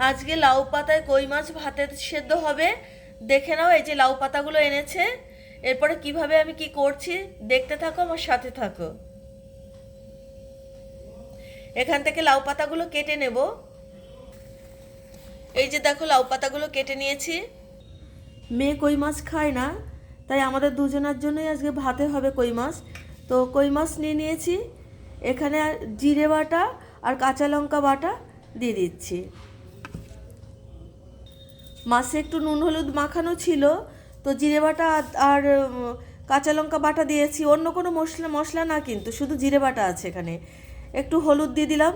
আজকে লাউ পাতায় কই মাছ ভাতে সেদ্ধ হবে। দেখে নাও, এই যে লাউ পাতাগুলো এনেছে। এরপরে কিভাবে আমি কি করছি দেখতে থাকো, আমার সাথে থাকো। এখান থেকে লাউ পাতাগুলো কেটে নেব। এই যে দেখো, লাউ পাতাগুলো কেটে নিয়েছি। মেয়ে কই মাছ খায় না, তাই আমাদের দুজনের জন্যই আজকে ভাতে হবে কই মাছ। তো কই মাছ নিয়ে নিয়েছি। এখানে জিরে বাটা আর কাঁচা লঙ্কা বাটা দিয়ে দিচ্ছি। মাছে একটু নুন হলুদ মাখানো ছিল, তো জিরে বাটা আর কাঁচা লঙ্কা বাটা দিয়েছি। অন্য কোনো মশলা মশলা না, কিন্তু শুধু জিরে বাটা আছে এখানে। একটু হলুদ দিয়ে দিলাম,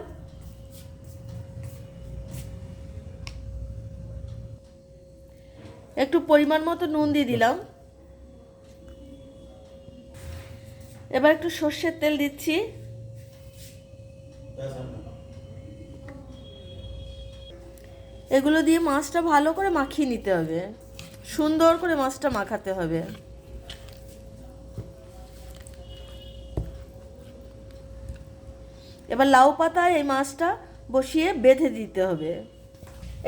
একটু পরিমাণ মতো নুন দিয়ে দিলাম। এবার একটু সর্ষের তেল দিচ্ছি। এগুলো দিয়ে মাছটা ভালো করে মাখিয়ে নিতে হবে, সুন্দর করে মাছটা মাখাতে হবে। এবার লাউ পাতায় এই মাছটা বসিয়ে বেঁধে দিতে হবে।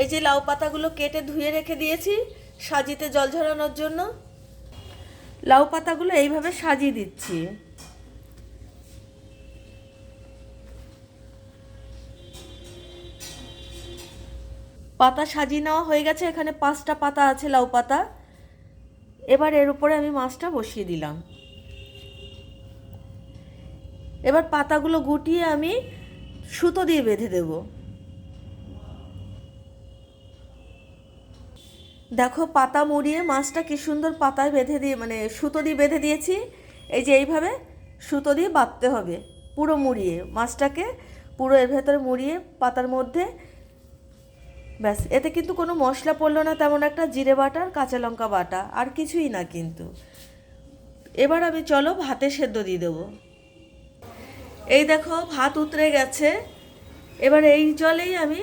এই যে লাউ পাতাগুলো কেটে ধুয়ে রেখে দিয়েছি সাজিতে জল ঝরানোর জন্য। লাউ পাতাগুলো এইভাবে সাজিয়ে দিচ্ছি। পাতা সাজিয়ে নেওয়া হয়ে গেছে। এখানে 5টা পাতা আছে লাউ পাতা। এবার এর উপরে আমি মাছটা বসিয়ে দিলাম। এবার পাতাগুলো গুটিয়ে আমি সুতো দিয়ে বেঁধে দেব। দেখো, পাতা মুড়িয়ে মাছটা কি সুন্দর পাতায় বেঁধে দিয়ে, মানে সুতো দিয়ে বেঁধে দিয়েছি। এই যে এইভাবে সুতো দিয়ে বাঁধতে হবে, পুরো মুড়িয়ে মাছটাকে পুরো এর ভেতরে মুড়িয়ে পাতার মধ্যে। ব্যাস, এতে কিন্তু কোনো মশলা পড়লো না তেমন একটা, জিরে বাটা আর কাঁচা লঙ্কা বাটা, আর কিছুই না কিন্তু। এবার আমি চলো ভাতে সেদ্ধ দিয়ে দেবো। এই দেখো, ভাত উতরে গেছে। এবার এই জলেই আমি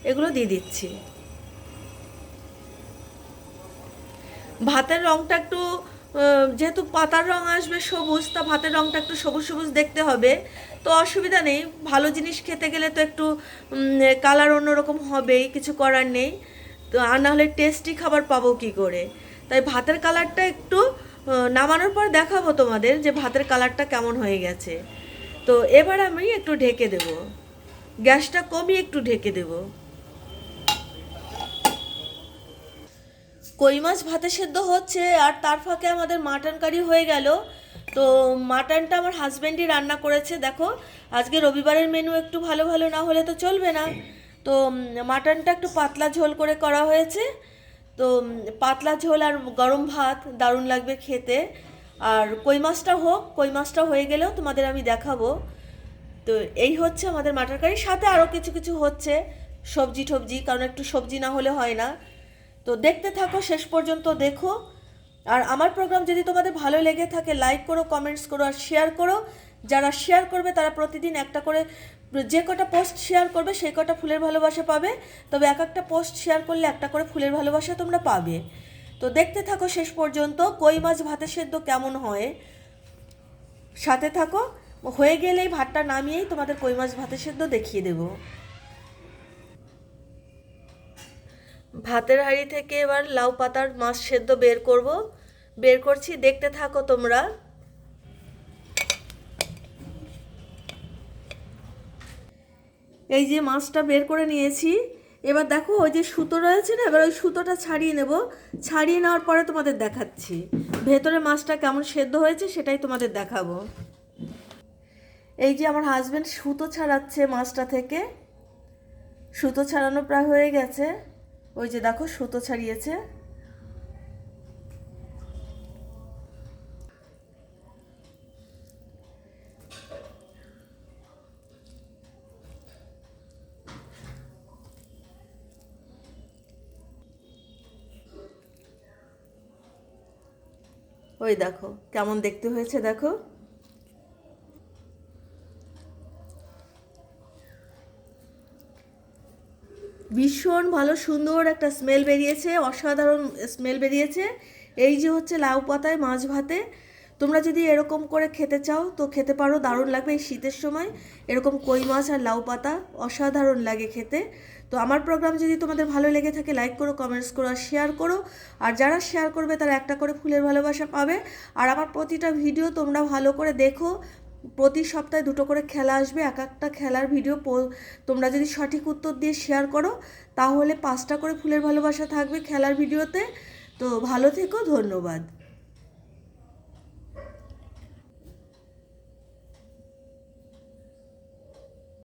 এগুলো দিয়ে দিচ্ছি। ভাতের রঙটা একটু যেহেতু পাতার রং আসবে সবুজ, তা ভাতের রঙটা একটু সবুজ সবুজ দেখতে হবে। তো অসুবিধা নেই, ভালো জিনিস খেতে গেলে তো একটু কালার অন্যরকম হবেই, কিছু করার নেই। তো আর নাহলে টেস্টি খাবার পাবো কি করে। তাই ভাতের কালারটা একটু নামানোর পর দেখাবো তোমাদের যে ভাতের কালারটা কেমন হয়ে গেছে। তো এবার আমি একটু ঢেকে দেব, গ্যাসটা কমিয়ে একটু ঢেকে দেবো। কই মাছ ভাতে সেদ্ধ হচ্ছে, আর তার ফাঁকে আমাদের মাটন কারি হয়ে গেল। তো মাটনটা আমার হাজব্যান্ডই রান্না করেছে। দেখো, আজকে রবিবারের মেনু একটু ভালো ভালো না হলে তো চলবে না। তো মাটনটা একটু পাতলা ঝোল করে করা হয়েছে। তো পাতলা ঝোল আর গরম ভাত দারুণ লাগবে খেতে। আর কই মাছটা হোক, কই মাছটা হয়ে গেলেও তোমাদের আমি দেখাবো। তো এই হচ্ছে আমাদের মাটন কারি, সাথে আরও কিছু কিছু হচ্ছে সবজি টবজি, কারণ একটু সবজি না হলে হয় না। তো দেখতে থাকো, শেষ পর্যন্ত দেখো। আর আমার প্রোগ্রাম যদি তোমাদের ভালো লেগে থাকে, লাইক করো, কমেন্টস করো আর শেয়ার করো। যারা শেয়ার করবে তারা প্রতিদিন একটা করে, যে কটা পোস্ট শেয়ার করবে সেই কটা ফুলের ভালোবাসা পাবে। তবে এক একটা পোস্ট শেয়ার করলে একটা করে ফুলের ভালোবাসা তোমরা পাবে। তো দেখতে থাকো শেষ পর্যন্ত কই মাছ ভাতে সেদ্ধ কেমন হয়, সাথে থাকো। হয়ে গেলেই ভাতটা নামিয়েই তোমাদের কই মাছ ভাতে সেদ্ধ দেখিয়ে দেবো। ভাতের হাঁড়ি থেকে এবার লাউ পাতার মাছ সেদ্ধ বের করছি, দেখতে থাকো তোমরা। এই যে মাছটা বের করে নিয়েছি। এবার দেখো, ওই যে সুতো রয়েছে না, এবার ওই সুতোটা ছাড়িয়ে নেব। ছাড়িয়ে নেওয়ার পরে তোমাদের দেখাচ্ছি ভেতরে মাছটা কেমন সেদ্ধ হয়েছে, সেটাই তোমাদের দেখাবো। এই যে আমার হাজব্যান্ড সুতো ছাড়াচ্ছে মাছটা থেকে। সুতো ছাড়ানো প্রায় হয়ে গেছে। ওই যে দেখো, সুতো ছাড়িয়েছে। ওই দেখো কেমন দেখতে হয়েছে, দেখো। ভীষণ ভালো সুন্দর একটা স্মেল বেরিয়েছে, অসাধারণ স্মেল বেরিয়েছে। এই যে হচ্ছে লাউ পাতায় মাছ ভাতে তোমরা যদি এরকম করে খেতে চাও তো খেতে পারো, দারুণ লাগবে এই শীতের সময়। এরকম কই মাছ আর লাউ পাতা অসাধারণ লাগে খেতে। তো আমার প্রোগ্রাম যদি তোমাদের ভালো লেগে থাকে লাইক করো, কমেন্টস করো আর শেয়ার করো। আর যারা শেয়ার করবে তারা একটা করে ফুলের ভালোবাসা পাবে। আর আমার প্রতিটা ভিডিও তোমরা ভালো করে দেখো, প্রতি সপ্তাহে 2টো করে খেলা আসবে। এক একটা খেলার ভিডিও তোমরা যদি সঠিক উত্তর দিয়ে শেয়ার করো তাহলে 5টা করে ফুলের ভালোবাসা থাকবে খেলার ভিডিওতে। তো ভালো থেকো, ধন্যবাদ।